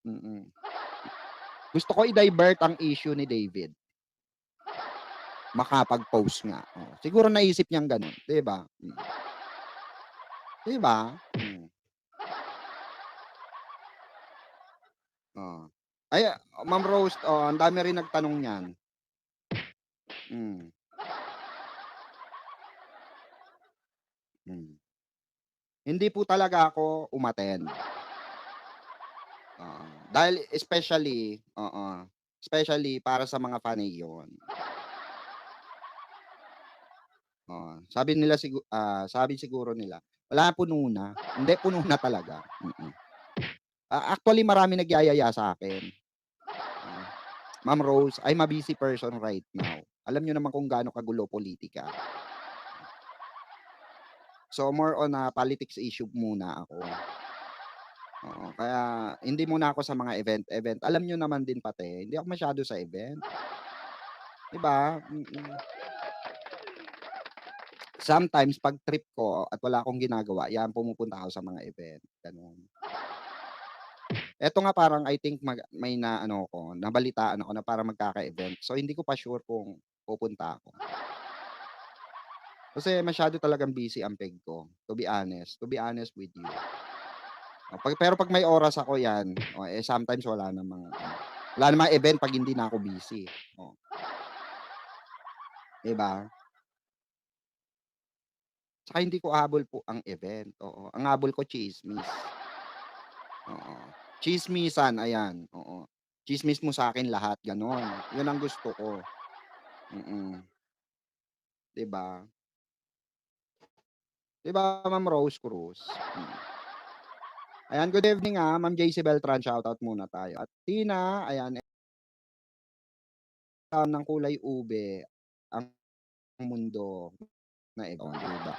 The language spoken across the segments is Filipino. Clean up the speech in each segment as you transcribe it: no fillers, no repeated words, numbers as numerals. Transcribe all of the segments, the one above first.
Mm. Gusto ko i-divert ang issue ni David. Makapag-post nga, oh. Siguro naisip niyang gano'n, 'di ba? 'Di ba? Oh. Ay, Ma'am Rose, oh, ang dami rin nagtanong niyan. Hmm, hmm. Hindi po talaga ako umattend, oo. Dahil especially oo, especially para sa mga panay 'yon. Oo, sabi siguro nila, "Wala, puno na." Hindi, puno na talaga, actually maraming nagyayaya sa'kin, oo. "Ma'am Rose, I'm a busy person right now." Alam niyo naman kung gaano kagulo pulitika. So, more on a politics issue muna ako, oo. Kaya hindi muna ako sa mga event-event. Alam niyo naman din pati, hindi ako masyado sa event, 'di ba? Sometimes 'pag trip ko at wala akong ginagawa, 'yan pumupunta ako sa mga event, gano'n. Eto nga parang I think may naano ako, nabalitaan ako na parang magkaka-event. So, hindi ko pa sure kung pupunta ako. Kasi masyado talagang busy ang peg ko, to be honest with you. Pero 'pag may oras ako 'yan, sometimes wala namang event 'pag hindi na ako busy, oh, 'di ba? Tsaka hindi ko habol po ang event, oo. Ang habol ko tsismis, oo. Tsismisan, ayan, oo. Tsismis mo sa'kin lahat, gano'n. 'Yun ang gusto ko, 'di ba? 'Di ba, Ma'am Rose Cruz? Ayan, good evening, Ma'am JC Beltran, shoutout muna tayo. At Tina, ayan, ng kulay ube ang mundo na ito, 'di ba?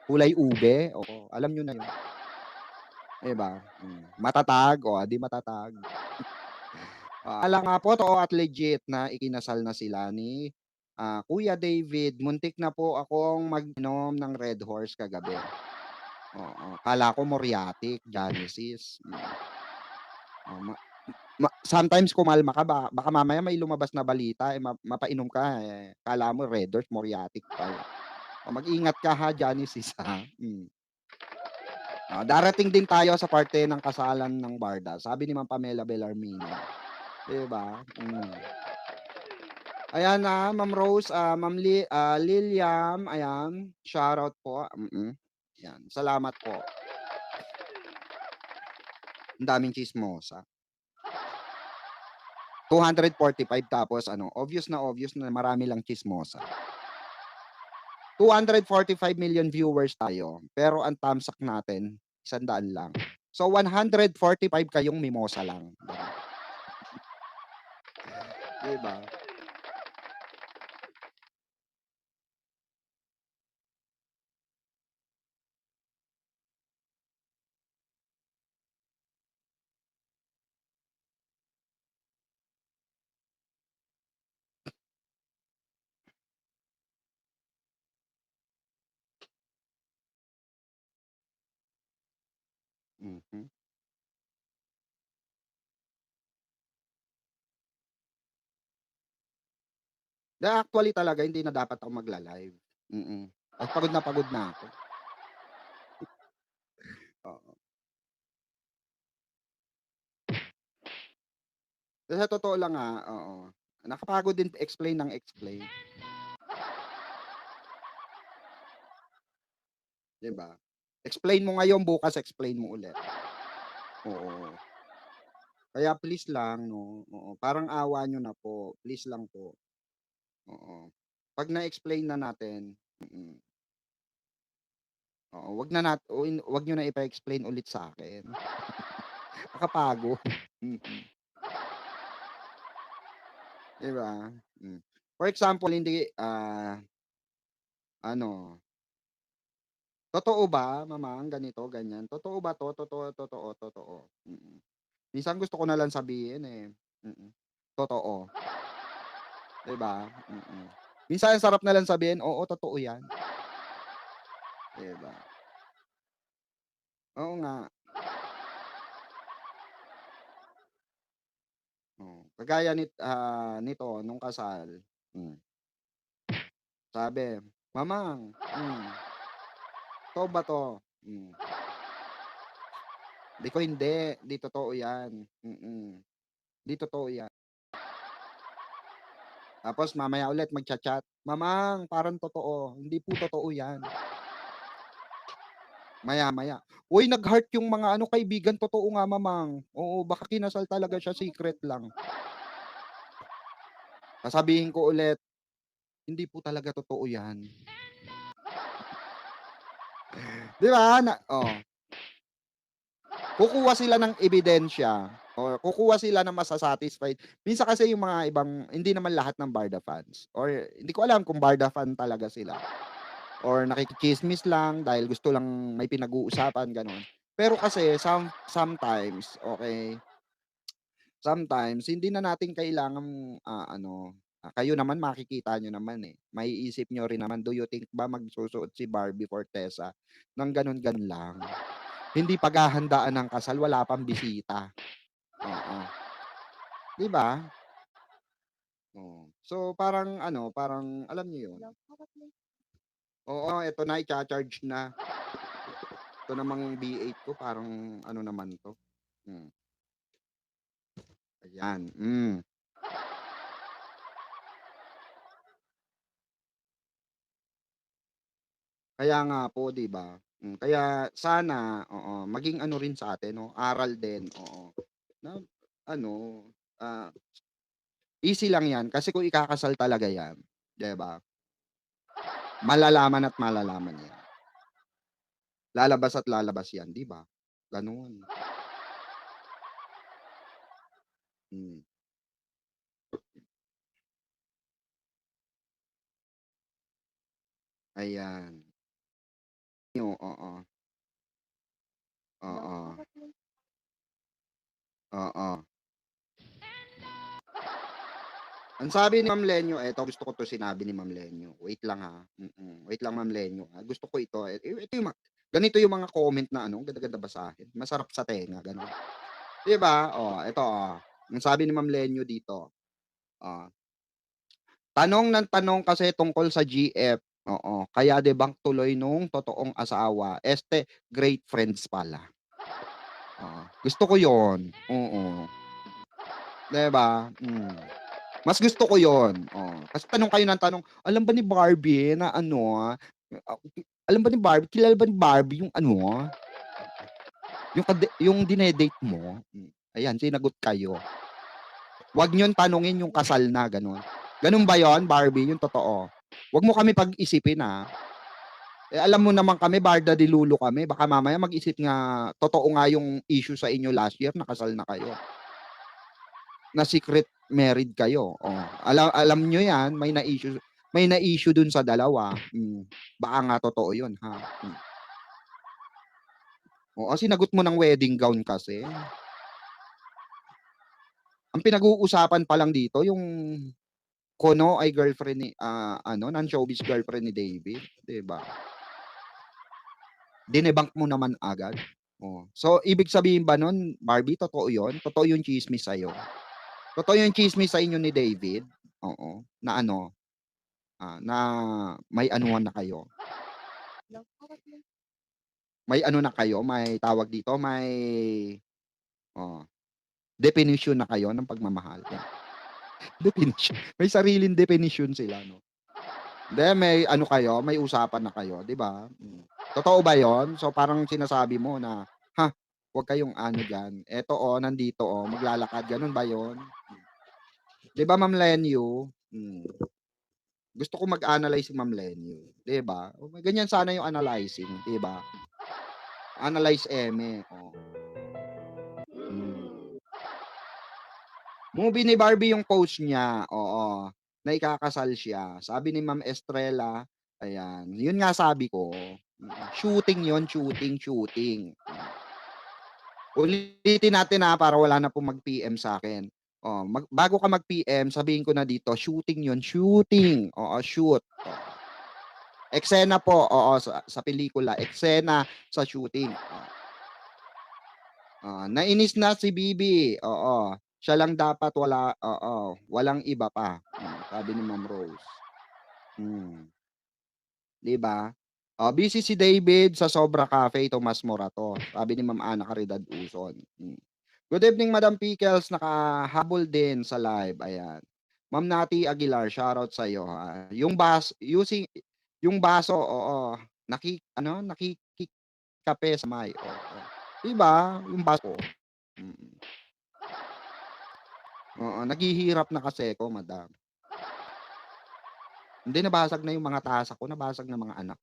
Kulay ube, oo, alam niyo na 'yun, 'di ba? Matatag, 'di matatag. Akala nga po totoo at legit na ikinasal na sila ni, Kuya David. Muntik na po akong mag-inom ng Red Horse kagabi. Oo, akala ko Moriatic, Genesis, oh, sometimes kumalma ka, baka mamaya may lumabas na balita, mapainom ka, akala mo Red Horse, Moriatic pala. Mag-ingat ka, Genesis, darating din tayo sa parte ng kasalan ng barda, sabi ni Ma'am Pamela Bellarmino, 'di ba? Ayan, Ma'am Rose, Liliam, ayan, shoutout po, 'yan, salamat po. Ang daming tsismosa. 245 tapos ano, obvious na marami lang tsismosa. 245 million viewers tayo, pero ang thumbsuck natin 100 lang. So 145 kayong mimosa lang, gano'n, 'di ba? Mhm. Actually talaga hindi na dapat ako magla-live, at pagod na ako, oo. Sa totoo lang, oo, nakapagod din explain ng explain, 'di ba? Explain mo ngayon, bukas explain mo ulit, oo. Kaya please lang 'no, oo, parang awa niyo na po, please lang po, oo. 'Pag na-explain na natin, oo, 'wag niyo na ipa-explain ulit sa'kin, nakakapagod, mm, 'di ba? For example, hindi, ano, "Totoo ba mamang ganito, ganyan? Totoo ba 'to? Totoo, totoo, totoo." Minsan gusto ko na lang sabihin, "Totoo." 'Di ba? Minsan ang sarap na lang sabihin, "Oo, totoo 'yan." 'Di ba? Oo nga, Kagaya nito nung kasal, sabi, "Mamang, 'to ba 'to?" 'Di ko, "Hindi, 'di totoo 'yan, 'di totoo 'yan." Tapos mamaya ulit magcha-chat, "Mamang, parang totoo, hindi po totoo 'yan." Maya-maya, "Uy, nag-heart yung mga ano kaibigan, totoo nga mamang. Oo, baka kinasal talaga siya, secret lang." Sasabihin ko ulit, "Hindi po talaga totoo 'yan." 'Di ba kukuha sila ng ebidensya or kukuha sila ng masa-satisfied. Minsan kasi yung mga ibang hindi naman lahat ng Barda fans or hindi ko alam kung Barda fan talaga sila or nakikitsismis lang dahil gusto lang may pinag-uusapan, gano'n. Pero kasi sometimes, okey, sometimes hindi na natin kailangang, kayo naman makikita niyo naman, eh, maiisip niyo rin naman, do you think ba magsusuot si Barbie Forteza ng gano'n-gano'n lang? Hindi paghahandaan ng kasal, wala pang bisita, oo, 'di ba? Oo. So, parang ano, parang alam niyo 'yun? Oo, eto na icha-charge na. 'To namang B8 ko parang ano naman 'to, hmm, ayan, kaya nga po 'di ba? Kaya sana, oo, maging ano rin sa atin 'no, aral din, oo, na ano, ah, easy lang 'yan kasi kung ikakasal talaga 'yan, 'di ba, malalaman at malalaman 'yan. Lalabas at lalabas 'yan, 'di ba? Gano'n. Hmm, ayan. Oo, oo, oo. Ang sabi ni Ma'am Lenyo, eto gusto ko 'to sinabi ni Ma'am Lenyo, wait lang ha, wait lang Ma'am Lenyo, gusto ko ito, ito yung ganito yung mga comment na ano, ang ganda-ganda basahin, masarap sa tenga gano'n. 'Di ba, ito, ang sabi ni Ma'am Lenyo dito, oh, tanong ng tanong kasi tungkol sa GF, oo, kaya debunk tuloy nung totoong asawa, great friends pala. Oo, gusto ko 'yun, oo, 'di ba? Mas gusto ko 'yun, kasi tanong kayo ng tanong, "Alam ba ni Barbie na ano, ah, alam ba ni Barbie kilala ba ni Barbie yung ano, yung dine-date mo?" Ayan sinagot kayo. Huwag niyong tanungin yung kasal na gano'n. Gano'n ba 'yun Barbie, yung totoo? Huwag mo kami pag-isipin, alam mo naman kami Barda de Lulo kami baka mamaya mag-isip nga totoo nga yung issue sa inyo last year na kasal na kayo, na secret married kayo, alam niyo 'yan may na-issue dun sa dalawa, baka nga totoo 'yun ha, oo, sinagot mo ng wedding gown kasi. Ang pinag-uusapan pa lang dito yung kuno ay girlfriend ni, non-showbiz girlfriend ni David, 'di ba? Dinebunk mo naman agad, oh. So, ibig sabihin ba nun Barbie totoo 'yun? Totoo yung tsismis sa'yo? Totoo yung tsismis sa inyo ni David? Oo, na ano, na may anuhan na kayo? May ano na kayo, may tawag dito, may, oh, definition na kayo ng pagmamahal, definition, may sariling definition sila 'no? Hindi, may ano kayo, may usapan na kayo, 'di ba? Totoo ba 'yun? So, parang sinasabi mo na, "Ha, huwag kayong ano diyan, eto, nandito, maglalakad." Gano'n ba 'yun? 'Di ba, Ma'am Lenyu? Gusto ko mag-analyze si Ma'am Lenyu, 'di ba? Ganyan sana yung analyzing, 'di ba? Analyze eme, oh. Hmm. Movie ni Barbie yung post niya, oo, na ikakasal siya. Sabi ni Ma'am Estrella, ayan, yun nga sabi ko, shooting yun, shooting. Ulitin natin, para wala na pong mag-PM sa'kin. Oh, bago ka mag-PM sabihin ko na dito, shooting yun, shooting, oo, shoot, eksena po, oo, sa pelikula, eksena sa shooting, nainis na si Bibi, oo. Siya lang dapat wala oo, walang iba pa. Sabi ni Ma'am Rose. Hmm, 'di ba? Busy si David sa Sobra Cafe, Tomas Morato, sabi ni Ma'am Ana Caridad Uson. Good evening Madam Pickles, nakahabol din sa live, ayan. Ma'am Nati Aguilar, shoutout sa'yo, ha. Yung baso, oo, nakikikape sa may, oo. 'Di ba, yung baso, mm. Oo, naghihirap na kasi ako madam. Hindi, nabasag na yung mga tasa ko, nabasag ng mga anak.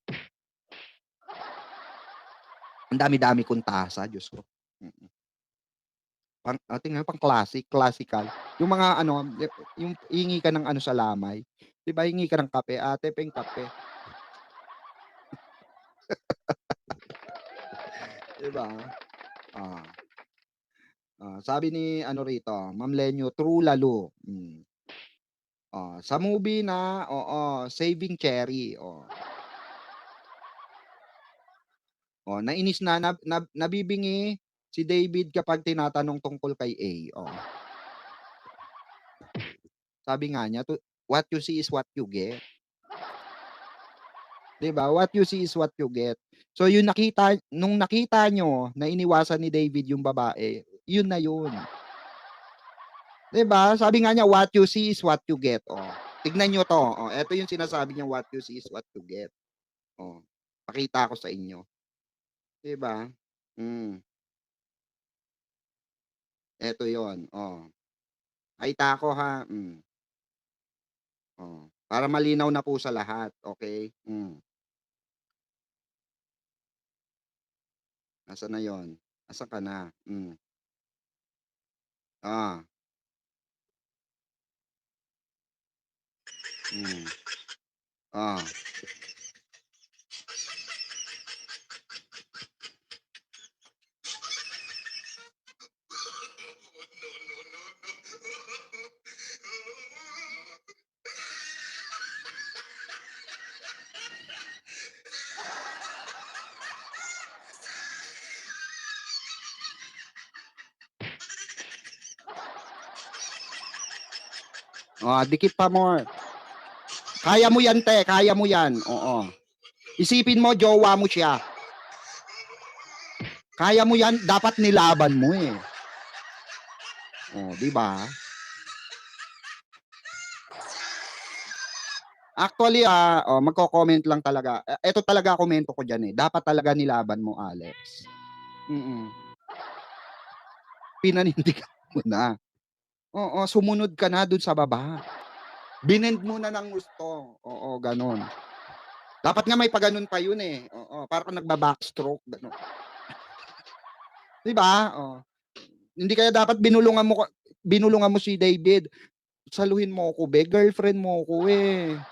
Ang dami-dami kong tasa, Diyos ko. Mm. Tingnan mo classical. Yung mga ano, yung hingi ka ng ano sa lamay, 'di ba hingi ka ng kape, "Ate peng kape." 'Di ba? Ah, sabi ni ano rito, Ma'am Lenyo, true lalo. Sa movie na oo, Saving Cherry, nainis nabibingi si David kapag tinatanong tungkol kay A, sabi nga niya, "What you see is what you get." 'Di ba? What you see is what you get. So nung nakita niyo na iniwasan ni David yung babae, yun na yun. 'Di ba? Sabi nga niya, "What you see is what you get." Tignan niyo 'to, eto yung sinasabi niyang, "What you see is what you get." Oh, pakita ko sa inyo, 'di ba? Hmm, eto yon, Pakita ko ha, para malinaw na po sa lahat, okey? Nasaan na yon? Nasaan ka na? Ah, hmm, oh. Dikit pa more. Kaya mo yan te, kaya mo yan, oo. Isipin mo jowa mo siya. Kaya mo yan, dapat nilaban mo, eh. 'Di ba? Actually, magko-comment lang talaga. Eto talaga komento ko diyan, eh, dapat talaga nilaban mo, Alex. Mm. Pinanindigan mo na. Oo, sumunod ka na dun sa baba. Binend mo na ng gusto, oo, gano'n. Dapat nga may pa-gano'n pa yun, eh, oo, para kang nagba-backstroke, gano'n. 'Di ba? Hindi kaya dapat binulungan mo si David, "Saluhin mo ako be, girlfriend mo ako, eh.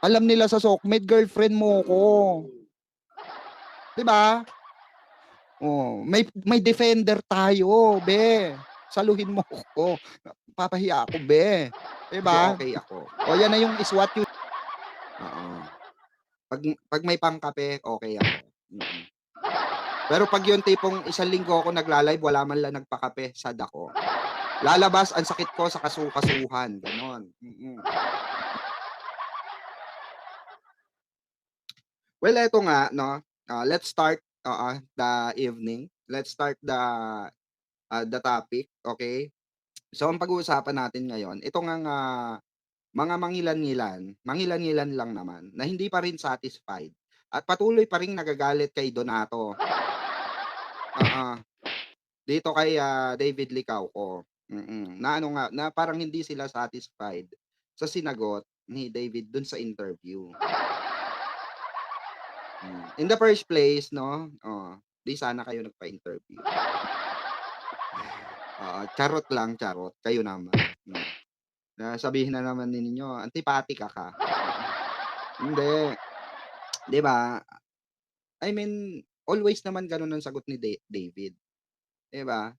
Alam nila sa SOCMED girlfriend mo ko." 'Di ba? May defender tayo be, saluhin mo ko, papahiya ako be, 'di ba? Okey ako. Yan na yung is what you oo. 'Pag may pangkape, okey ako, Pero 'pag yung tipong isang linggo ako nagla-live wala man lang nagpakape, sad ako. Lalabas ang sakit ko sa kasukasuhan, gano'n, Well, eto nga 'no, let's start, the evening. Let's start the topic, okey? So, ang pag-uusapan natin ngayon, ito ngang, mga mangilan-ngilan lang naman na hindi pa rin satisfied at patuloy pa ring nagagalit kay Donato. Oo, dito kay, David Licauco, na ano nga, na parang hindi sila satisfied sa sinagot ni David dun sa interview. In the first place 'no, 'di sana kayo nagpa-interview. Charot lang, charot, kayo naman, na sabihin na naman ninyo antipatika ka. Hindi, 'di ba? I mean, always naman gano'n ang sagot ni David, 'di ba?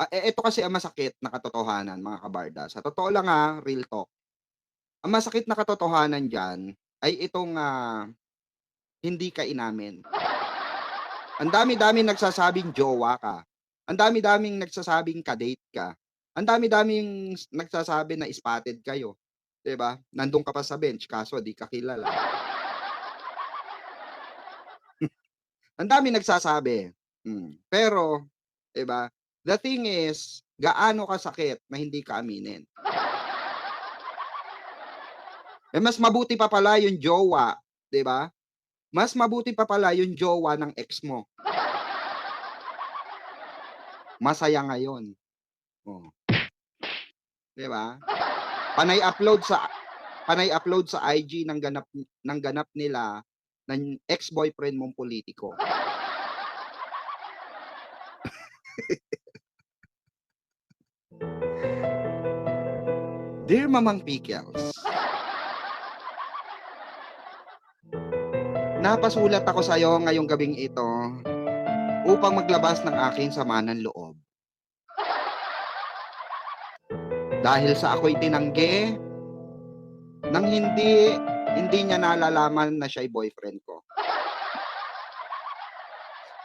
Eto kasi ang masakit na katotohanan mga kabarda, sa totoo lang, real talk. Ang masakit na katotohanan diyan ay itong, hindi ka inamin. Ang dami-daming nagsasabing jowa ka, ang dami-daming nagsasabing ka-date ka. Ang dami-daming nagsasabi na spotted kayo, 'di ba? Nandun ka pa sa bench kaso 'di ka kilala. Ang daming nagsasabi, pero 'di ba, the thing is, gaano kasakit na hindi ka aminin. Eh, mas mabuti pa pala yung jowa, 'di ba? Mas mabuti pa pala yung jowa ng ex mo, masaya ngayon, oh, 'di ba? Panay upload sa panay upload sa IG ng ganap nila ng ex-boyfriend mong pulitiko. Dear Mamang Pickles, napasulat ako sa'yo ngayong gabing ito upang maglabas ng aking sama ng loob. Dahil sa ako'y tinanggi nang hindi niya nalalaman na siya'y boyfriend ko.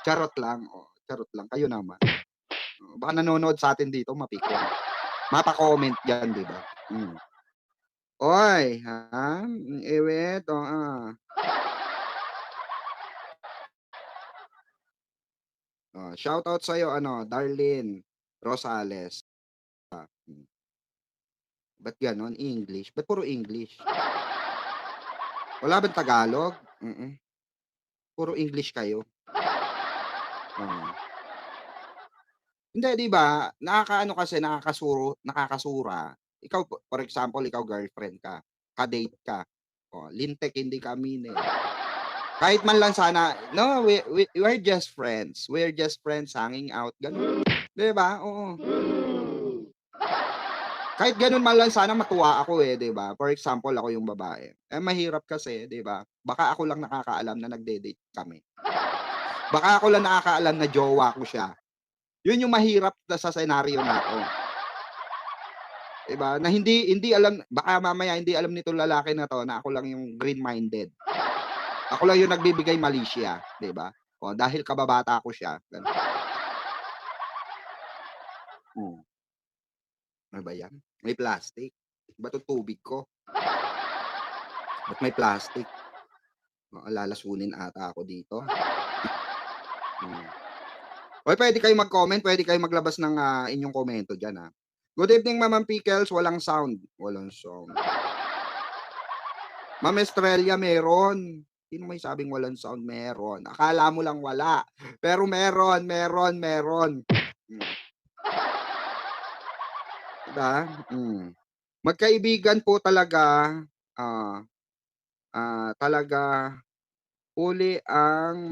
Charot lang, oh, charot lang, kayo naman. Oh, baka nanonood sa'tin dito mapikon. Mapa-comment diyan, 'di ba? Oy, ha? Iwit, shoutout sa'yo ano, Darlene Rosales. Ba't gano'n English? Ba't puro English? Wala bang Tagalog? Puro English kayo. Oo. Hindi, 'di ba, nakakaano kasi, nakakasura. Ikaw for example, ikaw girlfriend ka, ka-date ka, lintik hindi ka aminin. Kahit man lang sana, "No, we're just friends. We're just friends hanging out." Gano'n, 'di ba? Oo. Kahit gano'n man lang sana matuwa ako, eh, 'di ba? For example, ako yung babae. Eh, mahirap kasi, 'di ba? Baka ako lang nakakaalam na nagde-date kami. Baka ako lang nakakaalam na jowa ko siya. 'Yun yung mahirap na sa senaryo na 'to, 'di ba? Na hindi hindi alam, baka mamaya hindi alam nitong lalaki na 'to na ako lang yung green-minded. Ako lang yung nagbibigay mali siya, 'di ba? Dahil kababata ko siya, gano'n. Hmm, ano ba 'yan? May plastic. Ba't 'tong tubig ko, ba't may plastic? Baka lalasunin ata ako dito. Hmm. Uy, puwede kayong mag-comment, puwede kayong maglabas ng, inyong komento diyan, Good evening, Ma'am Pickles, walang sound. Walang sound. Ma'am Estrella, meron. Sino may sabing walang sound? Meron. Akala mo lang wala, pero meron, meron, meron. 'Di ba? Magkaibigan po talaga, ah, talaga huli ang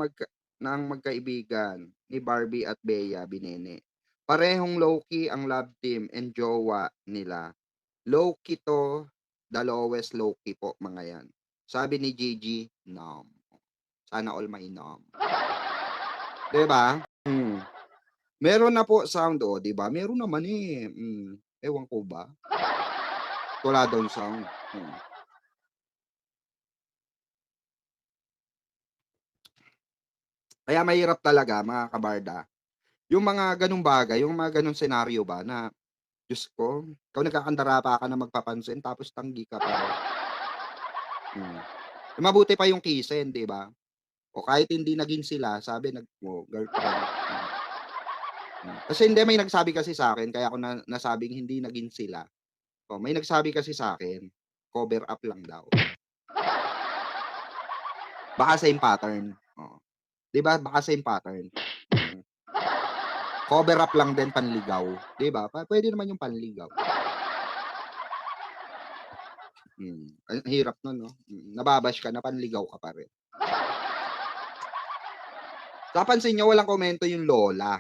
magkaibigan ni Barbie at Bea Binene. Parehong low-key ang love team and jowa nila. Low-key 'to, the lowest low-key po mga 'yan. Sabi ni Gigi, "Nom." Sana all may nom. 'Di ba? Meron na po sound, 'di ba? Meron naman, eh, ewan ko ba, wala daw sound. Kaya mahirap talaga mga kabarda, yung mga gano'ng bagay, yung mga gano'ng senaryo ba na, Diyos ko, ikaw nagkakandara pa ka na magpapansin tapos tanggi ka pa rin. Hmm. Mabuti pa yung kisen, 'di ba? O kahit hindi naging sila, sabi girlfriend, Kasi hindi, may nagsabi kasi sa'kin kaya ako nasabing hindi naging sila. May nagsabi kasi sa'kin, cover up lang daw. Baka same pattern, oo. 'Di ba baka same pattern? Mm. Cover up lang din, panligaw, 'di ba? Puwede naman yung panligaw. Ang hirap nun 'no, nababash ka na panligaw ka pa rin. Napansin niyo walang komento yung lola,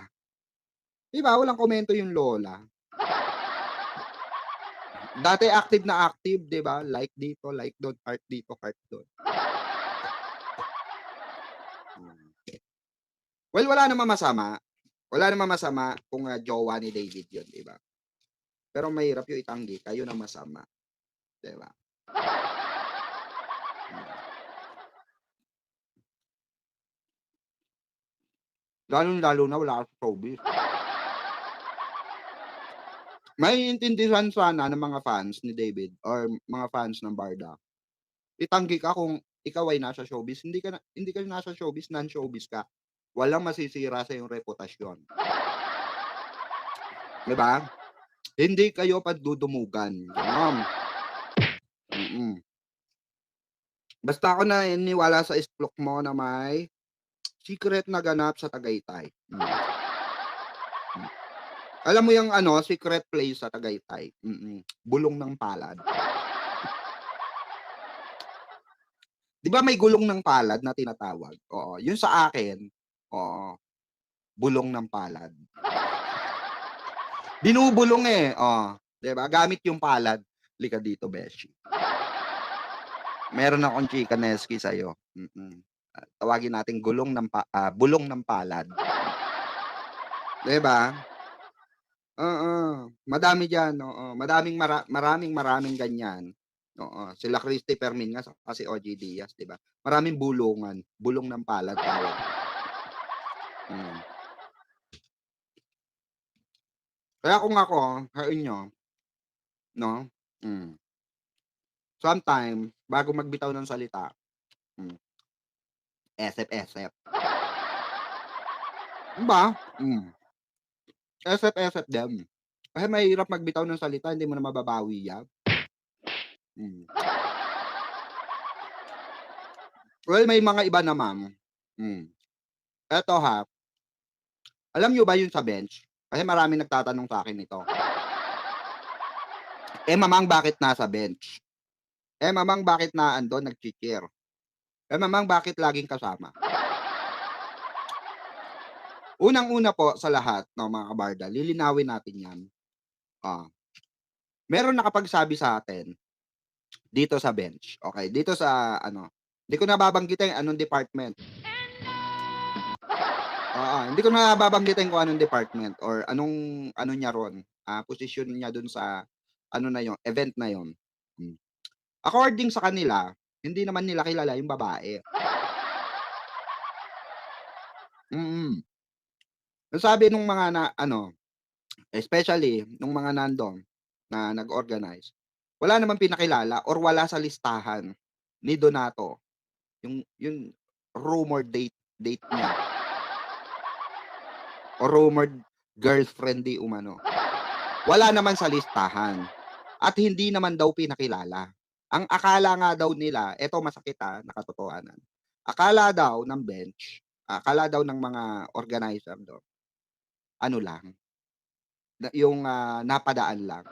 'di ba walang komento yung lola. Dati active na active, 'di ba? Like dito, like dun, heart dito, heart dun. Hmm. Well, wala namang masama kung, jowa ni David yun, 'di ba? Pero mahirap yung itanggi kayo na masama, 'di ba? Lalong-lalo na wala ka sa showbiz. maiintindihan sana ng mga fans ni David or mga fans ng Barda. Itanggi ka kung ikaw ay nasa showbiz, hindi ka nasa showbiz, non-showbiz ka. Walang masisira sa iyong reputasyon, 'di ba? Hindi kayo pagdudumugan, gano'n. Mm. Basta ako naniniwala sa isplok mo na may secret na ganap sa Tagaytay. Hmm. Alam mo yung ano, secret place sa Tagaytay? Bulong ng Palad. 'Di ba may gulong ng palad na tinatawag? Oo, yun sa akin, oo, bulong ng palad. Binubulong, eh, 'di ba? Gamit yung palad, "Halika dito beshi, meron akong chikaneski sa'yo." Tawagin nating bulong ng palad, 'di ba? Oo, madami diyan, oo, maraming ganyan. Oo, sila Christy Fermin nga saka si OG Diaz, 'di ba? Maraming bulungan, bulong ng palad tawag. Hmm. Kaya kung ako sa inyo 'no, hmm, sometime bago magbitaw ng salita, hmm, esep-esep, 'di ba? Esep-esep din. Kasi mahirap magbitaw ng salita hindi mo na mababawi 'yan. Hmm. Well, may mga iba naman, eto ha, alam niyo ba yun sa bench? Kasi maraming nagtatanong sa'kin nito, "Eh, mamang bakit nasa bench? Eh, mamang bakit naandun nagchi-cheer? Eh, mamang bakit laging kasama?" Unang-una po sa lahat 'no, mga kabarda, lilinawin natin 'yan. Ah, Merong nakapagsabi sa atin dito sa bench, okey, dito sa ano, hindi ko na babanggitin anong department, hindi ko na babanggitin kung anong department or anong ano niya ron, posisyon niya dun sa ano na yun, event na yun. Hmm. According sa kanila, hindi naman nila kilala yung babae. Mm. Ang sabi nung mga na ano, especially nung mga nandun na nag-organize, wala namang pinakilala or wala sa listahan ni Donato yung rumored date niya o rumored girlfriend di umano. Wala naman sa listahan at hindi naman daw pinakilala. Ang akala nga daw nila, eto masakit, na katotohanan. Akala daw ng mga organizer dun, ano lang, yung, napadaan lang.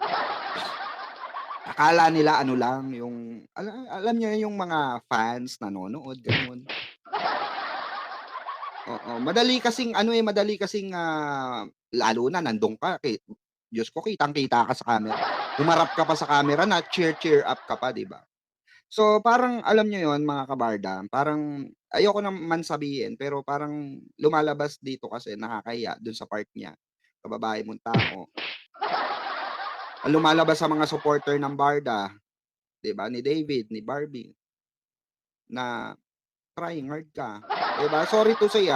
Akala nila ano lang, yung alam niyo yung mga fans nanonood, gano'n. Oo, madali kasing, lalo na nandun ka Diyos ko kitang-kita ka sa camera. Humarap ka pa sa camera na cheer up ka pa, 'di ba? So, parang alam niyo yon mga kabarda, parang ayoko naman sabihin pero parang lumalabas dito kasi nakakahiya dun sa part niya, sa babae mong tao. Ang lumalabas sa mga supporter ng Barda, 'di ba, ni David, ni Barbie, na trying hard ka, 'di ba? Sorry to say,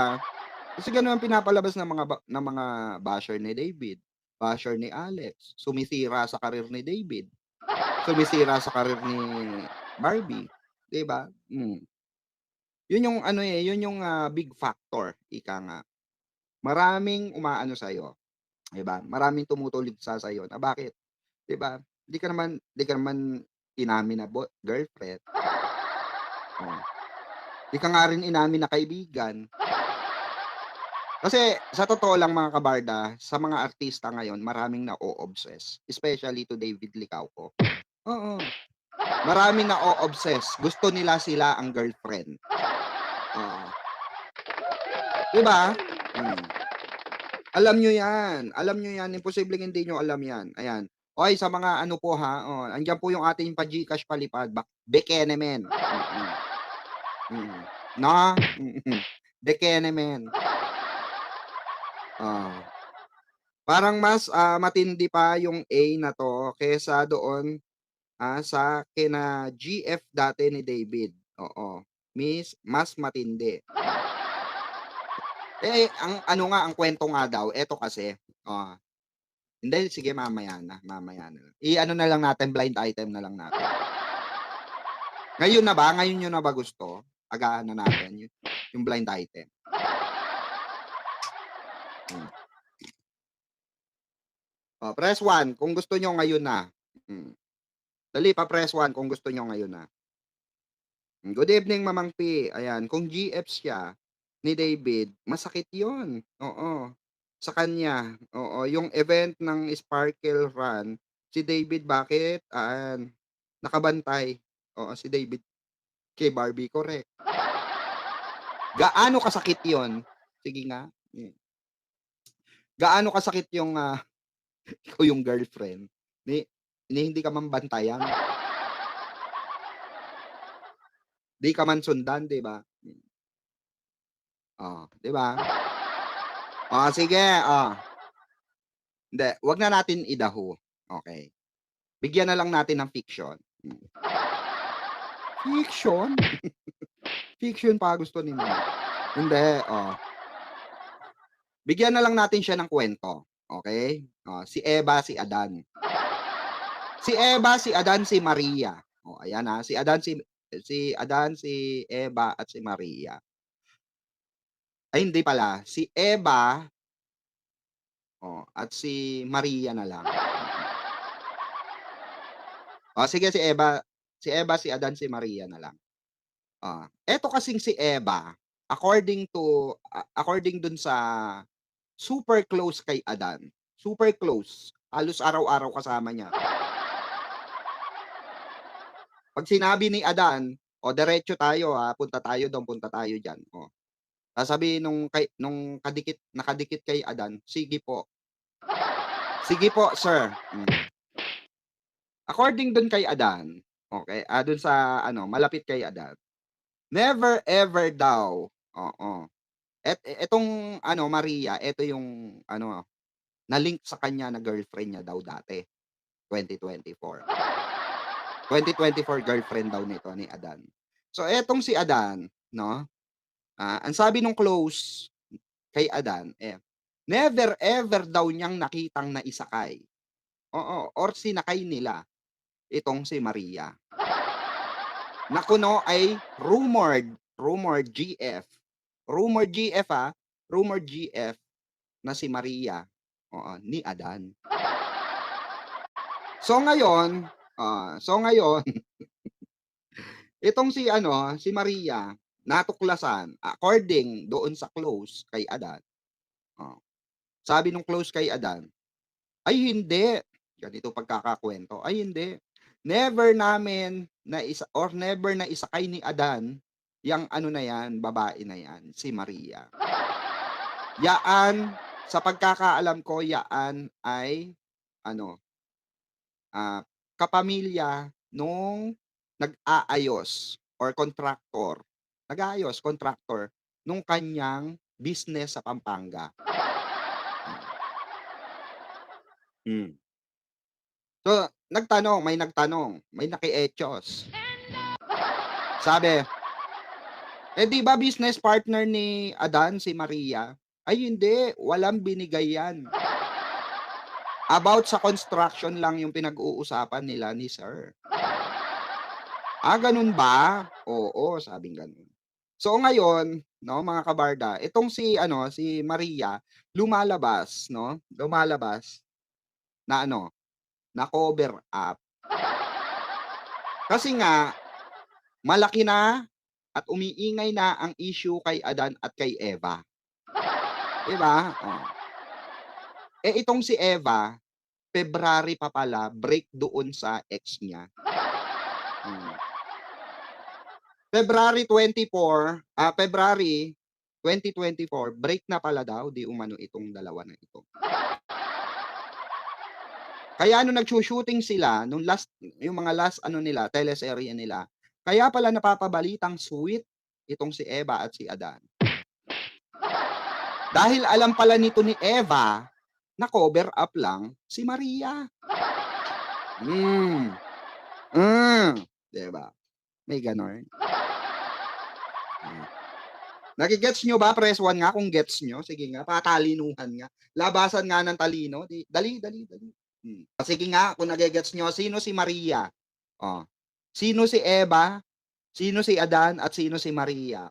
kasi gano'n ang pinapalabas ng mga basher ni David, basher ni Alex, sumisira sa karir ni David, sumisira sa karir ni Barbie, 'di ba? 'Yun yung ano, yun yung, big factor, ika nga. Maraming umaano sa'yo, 'di ba? Maraming tumutuligsa sa'yo na bakit, 'di ba? Di ka naman inamin na girlfriend, oh. Di ka nga rin inamin na kaibigan. Kasi sa totoo lang mga kabarda, sa mga artista ngayon maraming na-o-obsess, especially to David Licauco. Oo, maraming na-o-obsess, gusto nila sila ang girlfriend, oo, 'di ba? Hmm, alam niyo 'yan, imposibleng hindi niyo alam 'yan, ayan. Okey sa mga ano po andiyan po yung ating pa-GCash palipad Bekenemen, mm, 'no, Bekenemen, oh. Parang mas, matindi pa yung A na 'to kaysa doon, sa kina GF dati ni David, oo. Mas matindi. Eh, ang ano nga, ang kuwento nga daw eto kasi, oh, Hindi, sige mamaya na lang. I-ano na lang natin, blind item na lang natin. Ngayon na ba? Ngayon niyo na ba gusto? Agahan na natin yung blind item. Hmm. Oh, press 1 kung gusto niyo ngayon na. Hmm. Dali pa-press 1 kung gusto niyo ngayon na. Good evening, Mamang P. Ayan, kung GF siya ni David, masakit 'yun. Oo, sa kanya. Oo, yung event ng Sparkle Run, si David bakit, nakabantay. Oo, si David kay Barbie, correct. Gaano kasakit 'yun? Sige nga. Gaano kasakit yung, ikaw yung girlfriend ni hindi ka man bantayan, 'di ka man sundan, 'di ba? Oh, 'di ba? Oh, sige, hindi, 'wag na natin idaho, okey. Bigyan na lang natin ng fiction. Fiction? Fiction pa gusto ni Mama. Hindi, bigyan na lang natin siya ng kuwento, okey? Oh, si Eva, si Adan. Si Eva, si Adan, si Maria. Oh, ayan, si Adan, si Eva, at si Maria. Ay hindi pala, si Eva, at si Maria na lang. Oh, sige si Eva, si Adan, si Maria na lang. Eto kasing si Eva, according dun sa super close kay Adan, super close, halos araw-araw kasama niya. 'Pag sinabi ni Adan, "O diretso tayo, punta tayo dun, punta tayo diyan." Sasabihin nung nakadikit kay Adan, "Sige po." "Sige po, sir." According dun kay Adan, okey, dun sa ano, malapit kay Adan, never ever daw, oo. Etong ano, Maria, eto yung ano, na-link sa kanya na girlfriend niya daw dati, 2024. 2024 girlfriend daw nito ni Adan. So etong si Adan 'no, ang sabi nung close kay Adan, never ever daw niyang nakitang naisakay, oo, or sinakay nila itong si Maria. Na kuno ay rumored GF, rumored GF, rumored GF na si Maria, oo, ni Adan. So ngayon, itong si ano, si Maria, natuklasan according doon sa close kay Adan, oh, sabi nung close kay Adan, "Ay hindi," ganito pagkakakuwento, "Ay hindi, never namin never naisakay ni Adan yang ano na yan, babae na yan, si Maria. Yaan, sa pagkakaalam ko, yaan ay ano, kapamilya nung nag-aayos or contractor nung kanyang business sa Pampanga." Hmm. So, may naki-etyos. Sabi, "Eh, 'di ba business partner ni Adan si Maria?" "Ay hindi, walang binigay 'yan. About sa construction lang yung pinag-uusapan nila ni sir." Ganun ba?" "Oo," sabing gano'n. So ngayon 'no, mga kabarda, itong si ano, si Maria lumalabas 'no, na ano, na cover up. Kasi nga malaki na at umiingay na ang issue kay Adan at kay Eva, 'di ba? Itong si Eva, February pa pala break doon sa ex niya. Hmm. February 2024 break na pala daw di umano itong dalawa na ito. Kaya nung nagsu-shooting sila yung mga last ano nila, teleserye nila, kaya pala napapabalitang sweet itong si Eva at si Adan. Dahil alam pala nito ni Eva na cover up lang si Maria. Hmm, 'di ba? May gano'n. Hmm. Nage-gets niyo ba? Press 1 nga kung gets niyo. Sige nga, patalinuhan nga. Labasan nga ng talino. Dali, dali, dali. Sige nga, kung nage-gets niyo, sino si Maria? Oh. Sino si Eva? Sino si Adan? At sino si Maria?